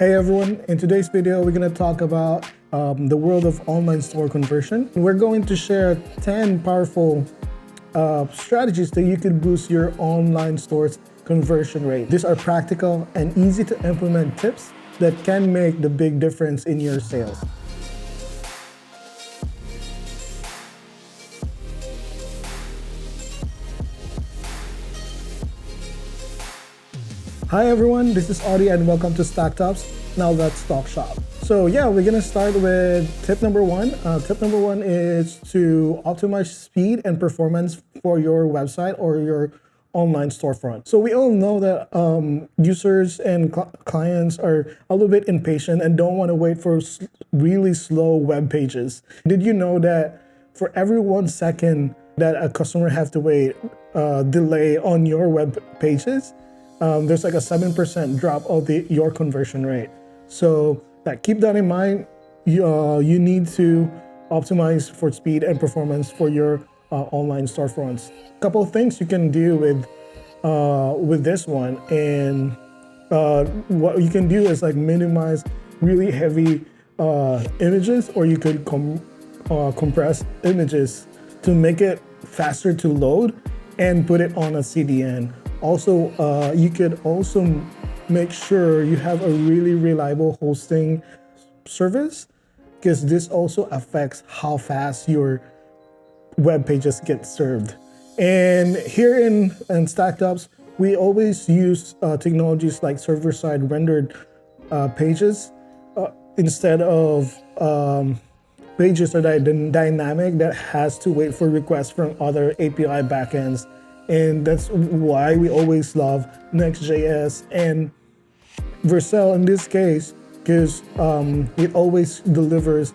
Hey everyone, in today's video we're going to talk about the world of online store conversion. We're going to share 10 powerful strategies that you could boost your online store's conversion rate. These are practical and easy to implement tips that can make the big difference in your sales. Hi everyone, this is Audie and welcome to StackTops. Now let's talk shop. So yeah, we're gonna start with tip number one. Tip number one is to optimize speed and performance for your website or your online storefront. So we all know that users and clients are a little bit impatient and don't want to wait for really slow web pages. Did you know that for every 1 second that a customer has to wait, delay on your web pages, there's like a 7% drop of your conversion rate. So keep that in mind. You need to optimize for speed and performance for your online storefronts. A couple of things you can do with this one, and what you can do is like minimize really heavy images, or you could compress images to make it faster to load and put it on a CDN. Also, you could also make sure you have a really reliable hosting service, because this also affects how fast your web pages get served. And here in StackTops, we always use technologies like server-side rendered pages instead of pages that are dynamic that has to wait for requests from other API backends. And that's why we always love Next.js and Vercel in this case, because it always delivers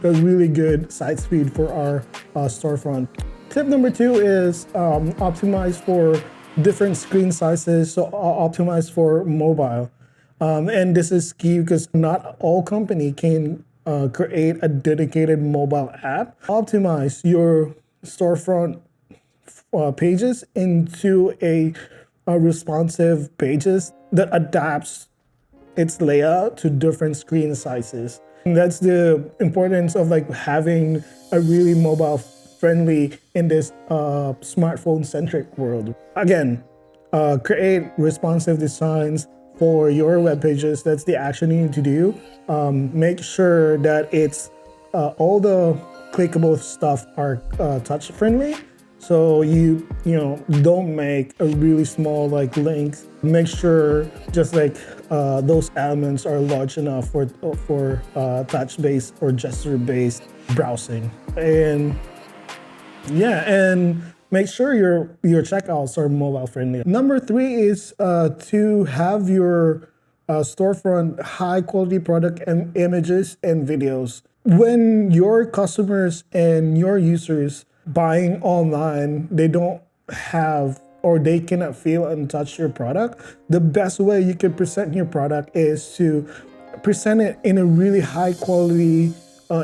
a really good site speed for our storefront. Tip number two is optimize for different screen sizes, so optimize for mobile. And this is key because not all company can create a dedicated mobile app. Optimize your storefront pages into a responsive pages that adapts its layout to different screen sizes. And that's the importance of like having a really mobile friendly in this smartphone centric world. Again, create responsive designs for your web pages. That's the action you need to do. Make sure that it's all the clickable stuff are touch friendly. So you don't make a really small like links. Make sure just like those elements are large enough for touch-based or gesture-based browsing. And yeah, and make sure your checkouts are mobile friendly. Number three is to have your storefront high quality product and images and videos. When your customers and your users buying online, they don't have or they cannot feel and touch your product, the best way you can present your product is to present it in a really high quality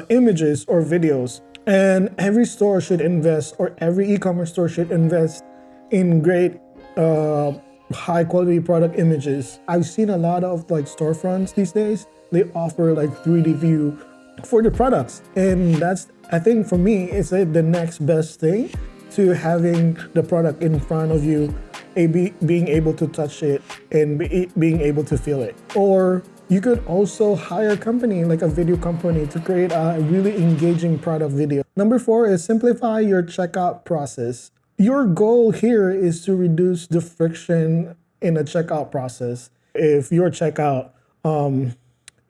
images or videos. And every store should invest, or every e-commerce store should invest in great high quality product images. I've seen a lot of like storefronts these days, they offer like 3D view for the products, and that's, I think for me, it's the next best thing to having the product in front of you, being able to touch it and being able to feel it. Or you could also hire a company like a video company to create a really engaging product video. Number four is simplify your checkout process. Your goal here is to reduce the friction in a checkout process. If your checkout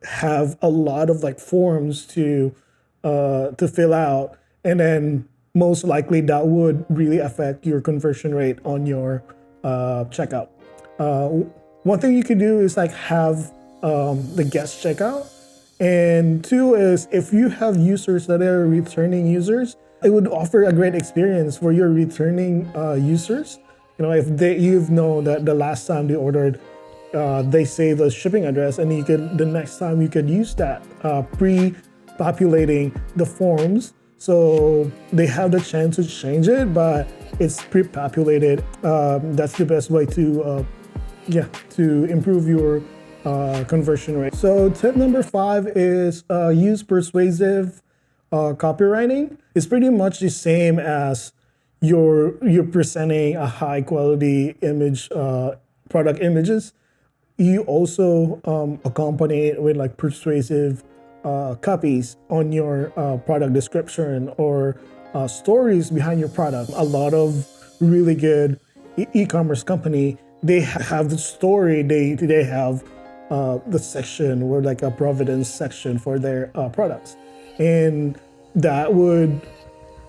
have a lot of like forms to fill out, and then most likely that would really affect your conversion rate on your checkout. One thing you could do is like have the guest checkout. And two is if you have users that are returning users, it would offer a great experience for your returning users. If you've known that the last time they ordered, they save the shipping address, and the next time you could use that pre-populating the forms, so they have the chance to change it, but it's pre-populated. That's the best way to improve your conversion rate. So tip number 5 is use persuasive copywriting. It's pretty much the same as you're presenting a high quality image, product images. You also accompany it with like persuasive copies on your product description or stories behind your product. A lot of really good e-commerce company, they have the story, they have the section or like a providence section for their products, and that would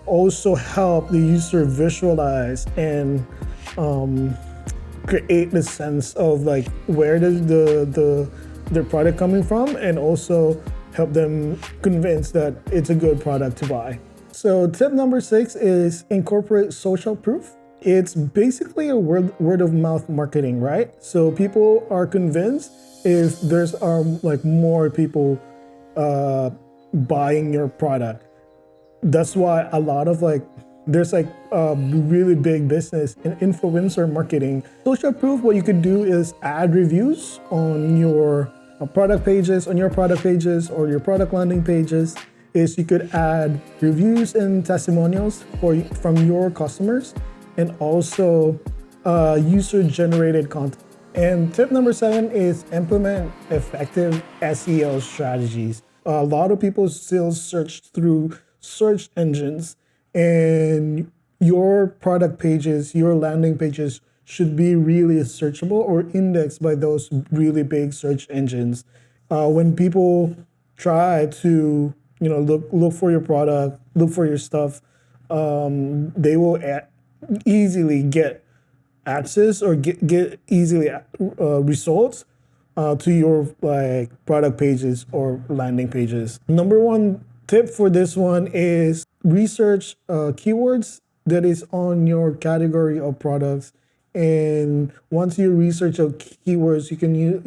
also help the user visualize and create the sense of like where does their product coming from, and also help them convince that it's a good product to buy. So tip number 6 is incorporate social proof. It's basically a word of mouth marketing, right? So people are convinced if there's like more people buying your product. That's why a lot of like there's like a really big business in influencer marketing. Social proof, what you could do is add reviews on your product pages, or your product landing pages. Is you could add reviews and testimonials from your customers, and also user-generated content. And tip number 7 is implement effective SEO strategies. A lot of people still search through search engines, and your product pages, your landing pages should be really searchable or indexed by those really big search engines. When people try to look for your product, look for your stuff, they will easily get access or get easily results to your like product pages or landing pages. Number 1 tip for this one is research keywords that is on your category of products. And once you research your keywords, you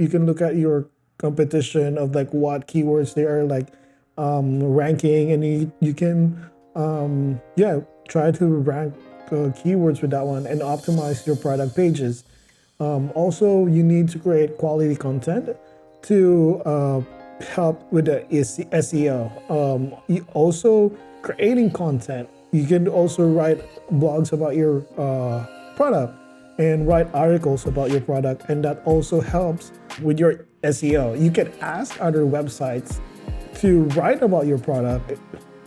can look at your competition of like what keywords they are like ranking, and you can try to rank keywords with that one and optimize your product pages. Also, you need to create quality content to help with the SEO. Also, creating content. You can also write blogs about your product and write articles about your product, and that also helps with your SEO. You can ask other websites to write about your product,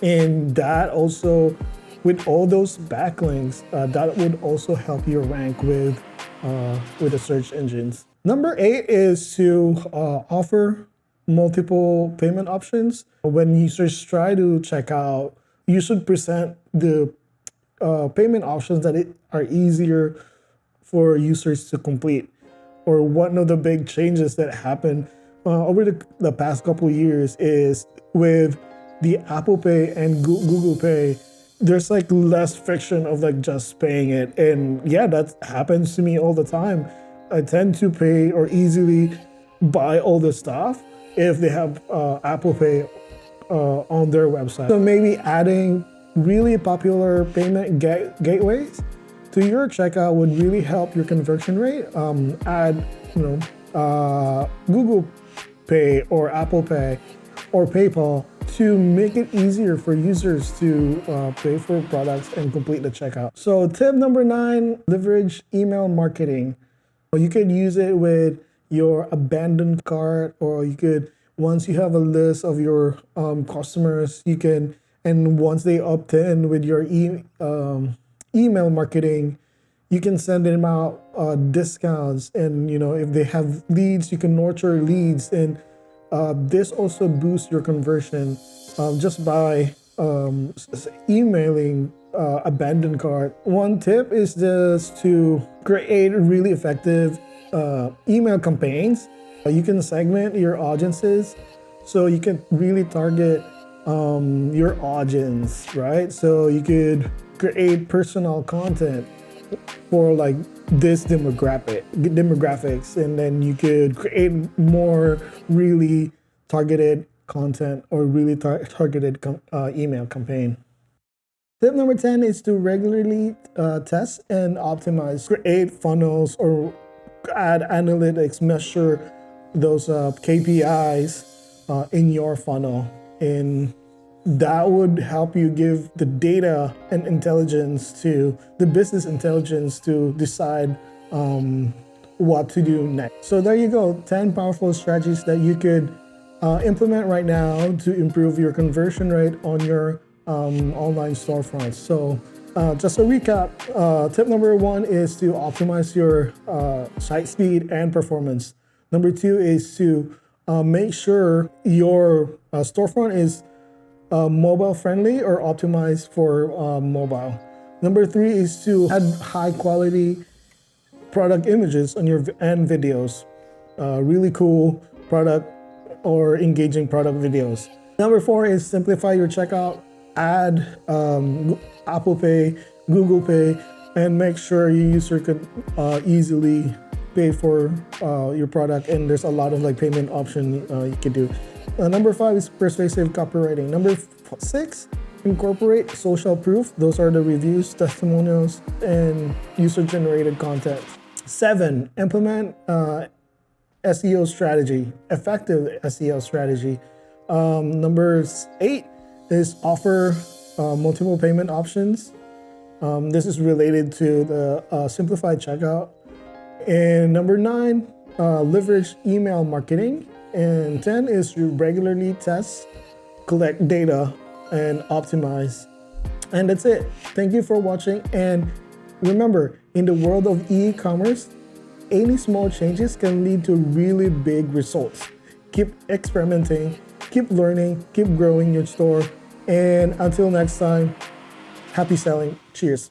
and that also, with all those backlinks, that would also help you rank with the search engines. Number 8 is to offer multiple payment options. When users try to check out, you should present the payment options that are easier for users to complete. Or one of the big changes that happened over the past couple of years is with the Apple Pay and Google Pay, there's like less friction of like just paying it. And yeah, that happens to me all the time. I tend to pay or easily buy all the stuff if they have Apple Pay on their website. So maybe adding really popular payment gateways to your checkout would really help your conversion rate. Add Google Pay or Apple Pay or PayPal to make it easier for users to pay for products and complete the checkout. So tip number 9, leverage email marketing. You could use it with your abandoned cart, or you could, once you have a list of your customers, you can, and once they opt in with your email marketing, you can send them out discounts, and if they have leads, you can nurture leads, and this also boosts your conversion just by emailing abandoned cart. One tip is just to create really effective email campaigns. You can segment your audiences, so you can really target your audience, right? So you could create personal content for like this demographics, and then you could create more really targeted content or really targeted email campaign. Tip number 10 is to regularly test and optimize, create funnels or add analytics, measure those KPIs in your funnel, and that would help you give the data and intelligence to the business intelligence to decide what to do next. So there you go, 10 powerful strategies that you could implement right now to improve your conversion rate on your online storefronts. So just a recap, tip number 1 is to optimize your site speed and performance. Number 2 is to make sure your storefront is mobile friendly or optimized for mobile. Number 3 is to add high quality product images on your and videos, really cool product or engaging product videos. Number 4 is simplify your checkout, add Apple Pay, Google Pay, and make sure your user could easily pay for your product, and there's a lot of like payment option you can do. Number 5 is persuasive copywriting. Number 6, incorporate social proof. Those are the reviews, testimonials, and user-generated content. 7, implement SEO strategy, effective SEO strategy. Number 8 is offer multiple payment options. This is related to the simplified checkout. And number 9, leverage email marketing. And 10 is to regularly test, collect data, and optimize. And that's it. Thank you for watching. And remember, in the world of e-commerce, any small changes can lead to really big results. Keep experimenting, keep learning, keep growing your store. And until next time, happy selling. Cheers.